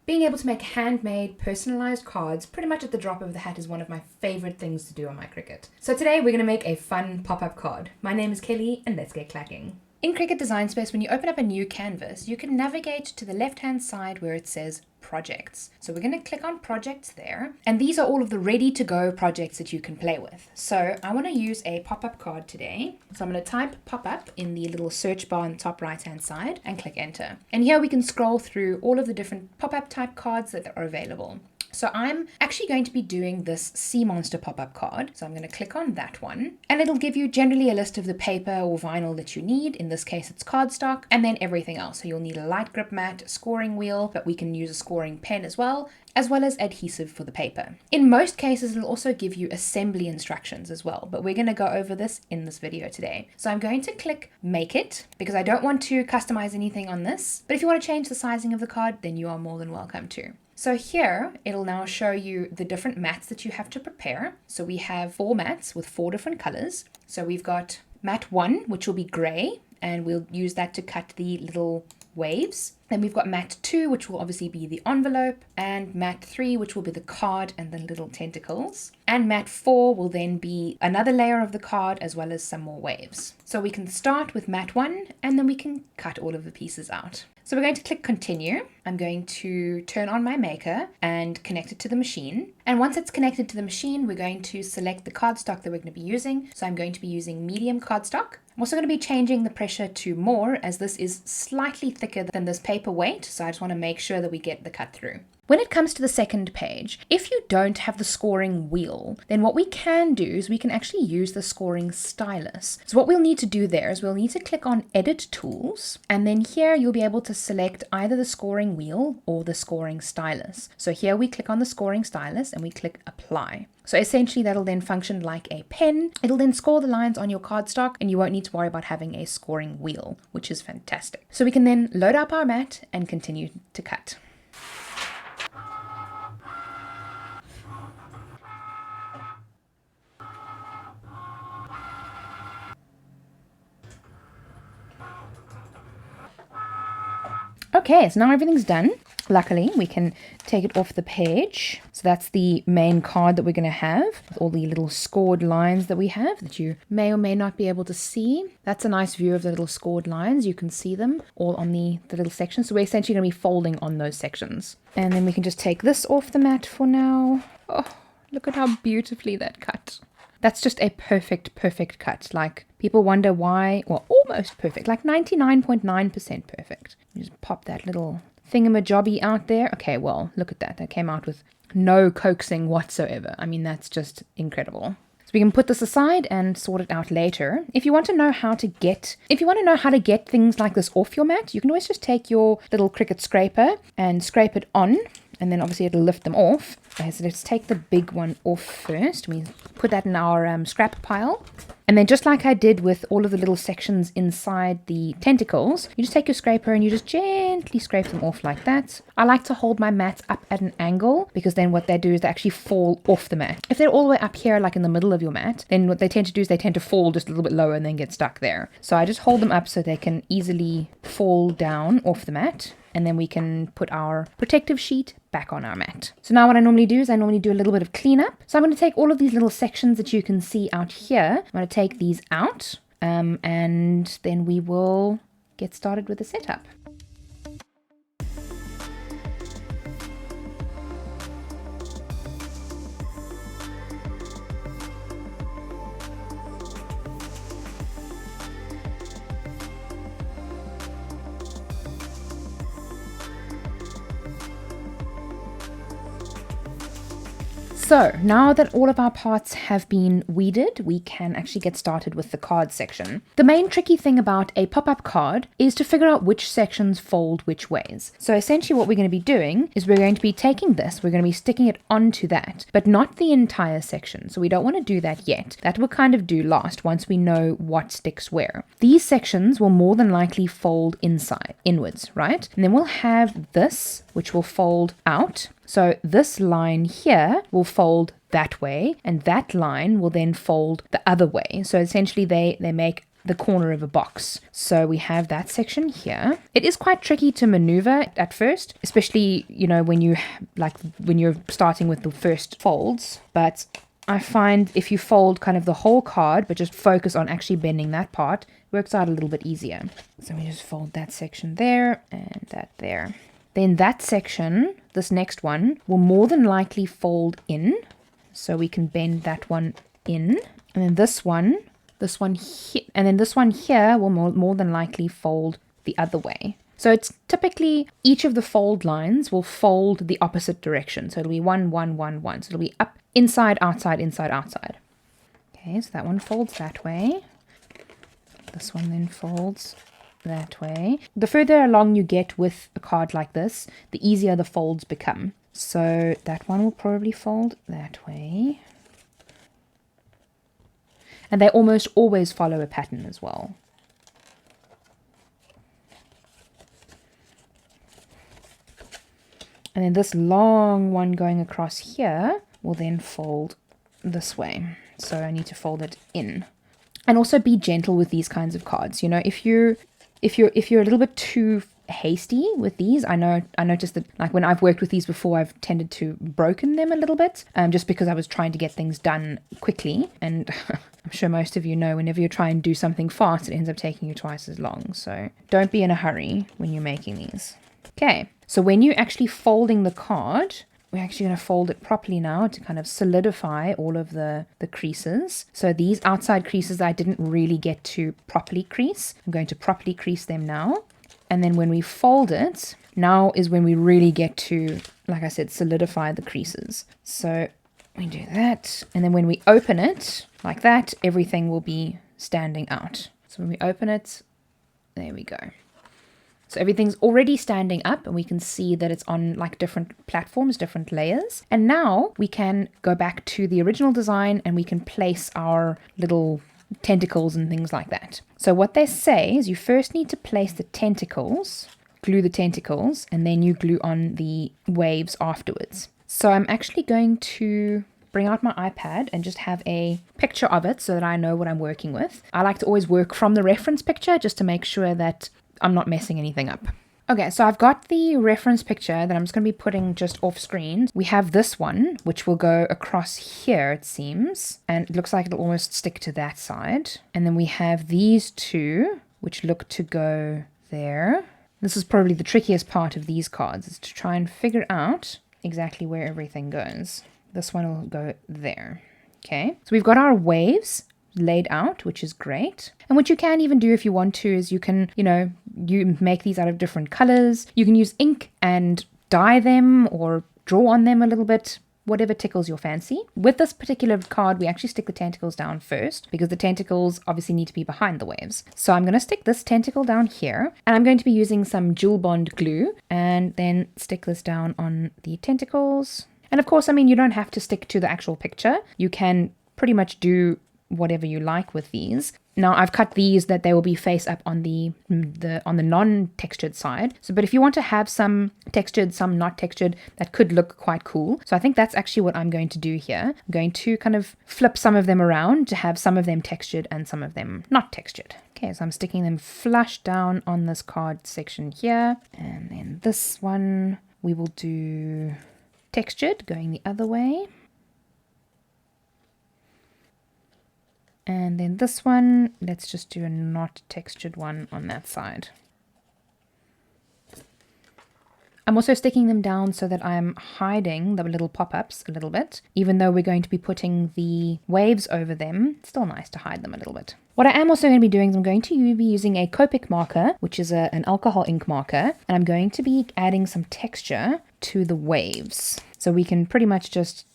Being able to make handmade, personalized cards pretty much at the drop of the hat is one of my favorite things to do on my Cricut. So today we're going to make a fun pop-up card. My name is Kelly and let's get clacking. In Cricut Design Space, when you open up a new canvas, you can navigate to the left-hand side where it says projects. So we're going to click on projects there, and these are all of the ready-to-go projects that you can play with. So I want to use a pop-up card today. So I'm going to type pop-up in the little search bar on the top right-hand side and click enter. And here we can scroll through all of the different pop-up type cards that are available. So I'm actually going to be doing this Sea Monster pop-up card. So I'm going to click on that one, and it'll give you generally a list of the paper or vinyl that you need. In this case, it's cardstock, and then everything else. So you'll need a light grip mat, a scoring wheel, but we can use a scoring pen as well as adhesive for the paper. In most cases, it'll also give you assembly instructions as well, but we're going to go over this in this video today. So I'm going to click Make It because I don't want to customize anything on this, but if you want to change the sizing of the card, then you are more than welcome to. So here, it'll now show you the different mats that you have to prepare. So we have 4 mats with 4 different colors. So we've got mat 1, which will be gray, and we'll use that to cut the little waves. Then we've got mat 2, which will obviously be the envelope, and mat 3, which will be the card and the little tentacles. And mat 4 will then be another layer of the card as well as some more waves. So we can start with mat 1 and then we can cut all of the pieces out. So we're going to click continue. I'm going to turn on my maker and connect it to the machine. And once it's connected to the machine, we're going to select the cardstock that we're going to be using. So I'm going to be using medium cardstock. I'm also going to be changing the pressure to more as this is slightly thicker than this paper weight. So I just want to make sure that we get the cut through. When it comes to the second page, if you don't have the scoring wheel, then what we can do is we can actually use the scoring stylus. So what we'll need to do there is we'll need to click on Edit Tools, and then here you'll be able to select either the scoring wheel or the scoring stylus. So here we click on the scoring stylus and we click Apply. So essentially that'll then function like a pen. It'll then score the lines on your cardstock and you won't need to worry about having a scoring wheel, which is fantastic. So we can then load up our mat and continue to cut. Okay, so now everything's done. Luckily, we can take it off the page. So that's the main card that we're going to have with all the little scored lines that we have that you may or may not be able to see. That's a nice view of the little scored lines. You can see them all on the little sections. So we're essentially going to be folding on those sections. And then we can just take this off the mat for now. Oh, look at how beautifully that cut. That's just a perfect cut. Like, people wonder why, well, almost perfect, like 99.9% perfect. You just pop that little thingamajobby out there. Okay, well, look at that. That came out with no coaxing whatsoever. I mean, that's just incredible. So we can put this aside and sort it out later. If you want to know how to get things like this off your mat, you can always just take your little Cricut scraper and scrape it on, and then obviously it'll lift them off. Okay, so let's take the big one off first. We put that in our scrap pile. And then just like I did with all of the little sections inside the tentacles, you just take your scraper and you just gently scrape them off like that. I like to hold my mats up at an angle because then what they do is they actually fall off the mat. If they're all the way up here, like in the middle of your mat, then what they tend to do is they tend to fall just a little bit lower and then get stuck there. So I just hold them up so they can easily fall down off the mat. And then we can put our protective sheet back on our mat. So now what I normally do is I normally do a little bit of cleanup. So I'm going to take all of these little sections that you can see out here. I'm going to take these out and then we will get started with the setup. So now that all of our parts have been weeded, we can actually get started with the card section. The main tricky thing about a pop-up card is to figure out which sections fold which ways. So essentially what we're going to be doing is we're going to be taking this, we're going to be sticking it onto that, but not the entire section. So we don't want to do that yet. That will kind of do last once we know what sticks where. These sections will more than likely fold inwards, right? And then we'll have this, which will fold out. So this line here will fold that way, and that line will then fold the other way. So essentially they make the corner of a box. So we have that section here. It is quite tricky to maneuver at first, especially, you know, when you're starting with the first folds. But I find if you fold kind of the whole card, but just focus on actually bending that part, it works out a little bit easier. So we just fold that section there and that there. Then that section, this next one, will more than likely fold in. So we can bend that one in. And then this one here, and then this one here will more than likely fold the other way. So it's typically each of the fold lines will fold the opposite direction. So it'll be 1, 1, 1, 1. So it'll be up, inside, outside, inside, outside. Okay, so that one folds that way. This one then folds that way. The further along you get with a card like this, the easier the folds become. So that one will probably fold that way. And they almost always follow a pattern as well. And then this long one going across here will then fold this way. So I need to fold it in. And also be gentle with these kinds of cards. You know, if you're a little bit too hasty with these, I noticed that, like, when I've worked with these before, I've tended to broken them a little bit, just because I was trying to get things done quickly. And I'm sure most of you know, whenever you try and do something fast, it ends up taking you twice as long. So don't be in a hurry when you're making these. Okay, so when you're actually folding the card, we're actually going to fold it properly now to kind of solidify all of the creases. So these outside creases I didn't really get to properly crease. I'm going to properly crease them now. And then when we fold it, now is when we really get to, like I said, solidify the creases. So we do that. And then when we open it like that, everything will be standing out. So when we open it, there we go. So everything's already standing up and we can see that it's on like different platforms, different layers. And now we can go back to the original design and we can place our little tentacles and things like that. So what they say is you first need to place the tentacles, glue the tentacles, and then you glue on the waves afterwards. So I'm actually going to bring out my iPad and just have a picture of it so that I know what I'm working with. I like to always work from the reference picture just to make sure that I'm not messing anything up. Okay, so I've got the reference picture that I'm just going to be putting just off screen. We have this one, which will go across here, it seems. And it looks like it'll almost stick to that side. And then we have these two, which look to go there. This is probably the trickiest part of these cards, is to try and figure out exactly where everything goes. This one will go there. Okay, so we've got our waves laid out, which is great. And what you can even do if you want to is you can, you make these out of different colors. You can use ink and dye them or draw on them a little bit, whatever tickles your fancy. With this particular card, we actually stick the tentacles down first because the tentacles obviously need to be behind the waves. So I'm going to stick this tentacle down here and I'm going to be using some Jewel Bond glue and then stick this down on the tentacles. And of course, you don't have to stick to the actual picture. You can pretty much do whatever you like with these. Now I've cut these that they will be face up on the non-textured side. But if you want to have some textured, some not textured, that could look quite cool. So I think that's actually what I'm going to do here. I'm going to kind of flip some of them around to have some of them textured and some of them not textured. Okay, so I'm sticking them flush down on this card section here. And then this one we will do textured, going the other way. And then this one, let's just do a not textured one on that side. I'm also sticking them down so that I'm hiding the little pop-ups a little bit. Even though we're going to be putting the waves over them, it's still nice to hide them a little bit. What I am also going to be doing is I'm going to be using a Copic marker, which is an alcohol ink marker. And I'm going to be adding some texture to the waves. So we can pretty much just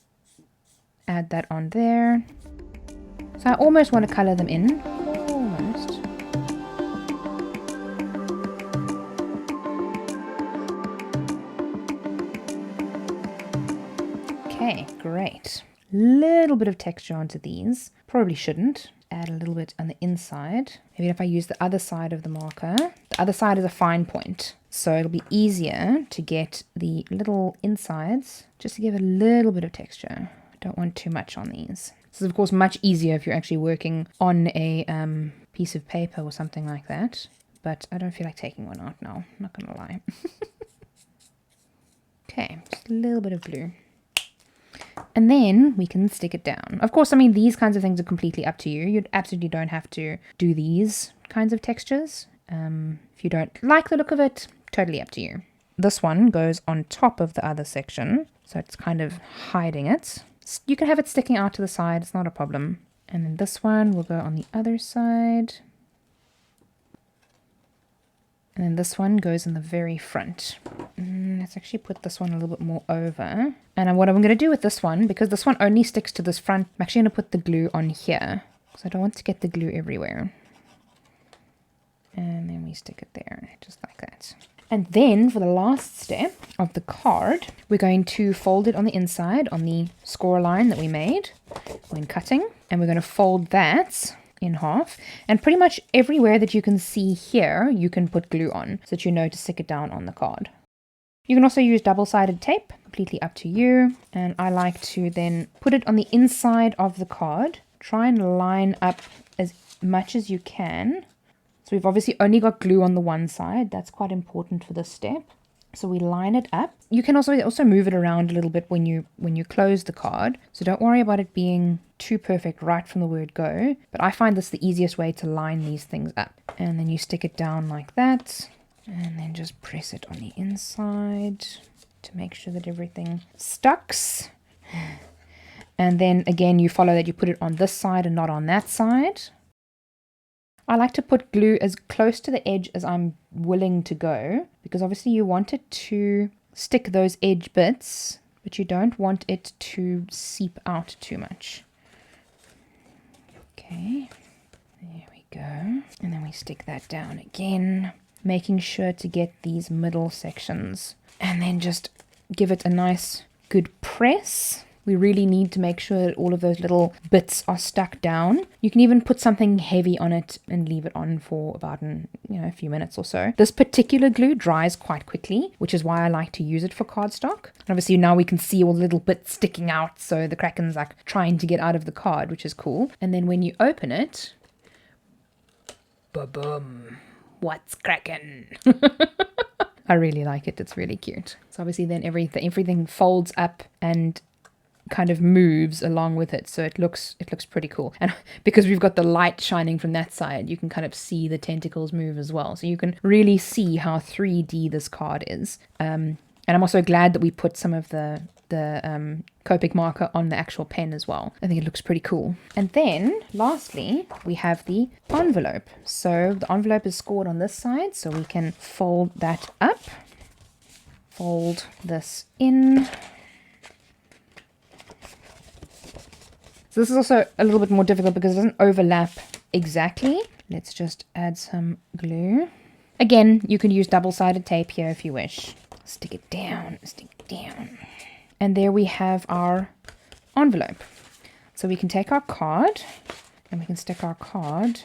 add that on there. So I almost want to color them in. Almost. Okay, great. Little bit of texture onto these. Probably shouldn't. Add a little bit on the inside. Maybe if I use the other side of the marker. The other side is a fine point. So it'll be easier to get the little insides just to give a little bit of texture. I don't want too much on these. This is of course much easier if you're actually working on a piece of paper or something like that. But I don't feel like taking one out now, I'm not gonna lie. Okay, just a little bit of glue. And then we can stick it down. Of course, I mean, these kinds of things are completely up to you. You absolutely don't have to do these kinds of textures. If you don't like the look of it, totally up to you. This one goes on top of the other section, so it's kind of hiding it. You can have it sticking out to the side, it's not a problem. And then this one will go on the other side. And then this one goes in the very front. Let's actually put this one a little bit more over. And what I'm going to do with this one, because this one only sticks to this front, I'm actually going to put the glue on here, because I don't want to get the glue everywhere. And then we stick it there, just like that. And then for the last step of the card, we're going to fold it on the inside on the score line that we made when cutting. And we're going to fold that in half, and pretty much everywhere that you can see here you can put glue on so that you know to stick it down on the card. You can also use double-sided tape, completely up to you, and I like to then put it on the inside of the card. Try and line up as much as you can. So we've obviously only got glue on the one side, that's quite important for this step. So we line it up. You can also move it around a little bit when you close the card. So don't worry about it being too perfect right from the word go. But I find this the easiest way to line these things up. And then you stick it down like that. And then just press it on the inside to make sure that everything stucks. And then again, you follow that you put it on this side and not on that side. I like to put glue as close to the edge as I'm willing to go, because obviously you want it to stick those edge bits, but you don't want it to seep out too much. Okay, there we go. And then we stick that down again, making sure to get these middle sections, and then just give it a nice good press. We really need to make sure that all of those little bits are stuck down. You can even put something heavy on it and leave it on for about a few minutes or so. This particular glue dries quite quickly, which is why I like to use it for cardstock. Obviously now we can see all the little bits sticking out, so the Kraken's like trying to get out of the card, which is cool. And then when you open it, ba-boom, what's Kraken? I really like it, it's really cute. So obviously then everything folds up and kind of moves along with it, so it looks pretty cool. And because we've got the light shining from that side, you can kind of see the tentacles move as well, so you can really see how 3D this card is. And I'm also glad that we put some of the Copic marker on the actual pen as well. I think it looks pretty cool. And then lastly we have the envelope. So the envelope is scored on this side, so we can fold that up, fold this in. So this is also a little bit more difficult because it doesn't overlap exactly. Let's just add some glue. Again, you can use double-sided tape here if you wish. Stick it down, stick it down. And there we have our envelope. So we can take our card and we can stick our card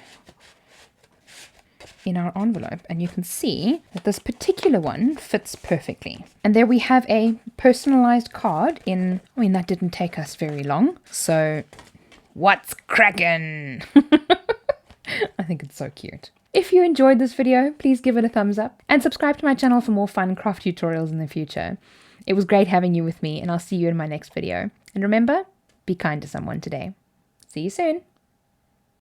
in our envelope, and you can see that this particular one fits perfectly. And there we have a personalized card in, I mean, that didn't take us very long. So what's Kraken? I think it's so cute. If you enjoyed this video, please give it a thumbs up and subscribe to my channel for more fun craft tutorials in the future. It was great having you with me, and I'll see you in my next video. And remember, be kind to someone today. See you soon.